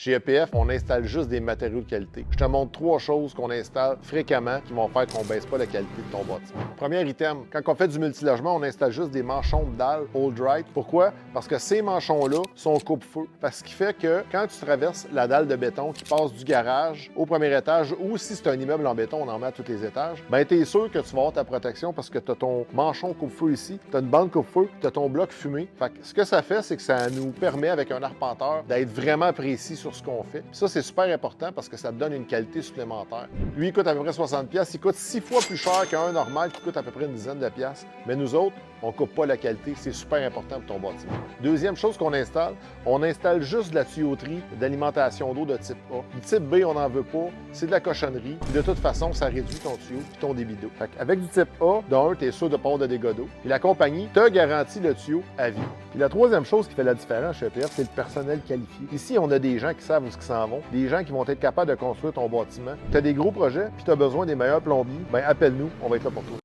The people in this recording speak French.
Chez EPF, on installe juste des matériaux de qualité. Je te montre 3 choses qu'on installe fréquemment qui vont faire qu'on ne baisse pas la qualité de ton bâtiment. Premier item, quand on fait du multilogement, on installe juste des manchons de dalles HoldRite. Pourquoi? Parce que ces manchons-là sont coupe-feu. Parce qu'il fait que quand tu traverses la dalle de béton qui passe du garage au premier étage, ou si c'est un immeuble en béton, on en met à tous les étages, ben tu es sûr que tu vas avoir ta protection parce que tu as ton manchon coupe-feu ici, tu as une bande coupe-feu, tu as ton bloc fumé. Fait que ce que ça fait, c'est que ça nous permet, avec un arpenteur, d'être vraiment précis sur ce qu'on fait. Puis ça, c'est super important parce que ça te donne une qualité supplémentaire. Lui, il coûte à peu près 60$. Il coûte 6 fois plus cher qu'un normal qui coûte à peu près une dizaine de piastres. Mais nous autres, on ne coupe pas la qualité. C'est super important pour ton bâtiment. Deuxième chose qu'on installe, on installe juste de la tuyauterie d'alimentation d'eau de type A. Du type B, on n'en veut pas. C'est de la cochonnerie. Puis de toute façon, ça réduit ton tuyau et ton débit d'eau. Avec du type A, d'un, tu es sûr de ne pas avoir de dégâts d'eau. Puis la compagnie te garantit le tuyau à vie. Puis la troisième chose qui fait la différence chez EPF, c'est le personnel qualifié. Ici, on a des gens qui savent où ils s'en vont, des gens qui vont être capables de construire ton bâtiment. Tu as des gros projets, puis tu as besoin des meilleurs plombiers, bien appelle-nous, on va être là pour toi.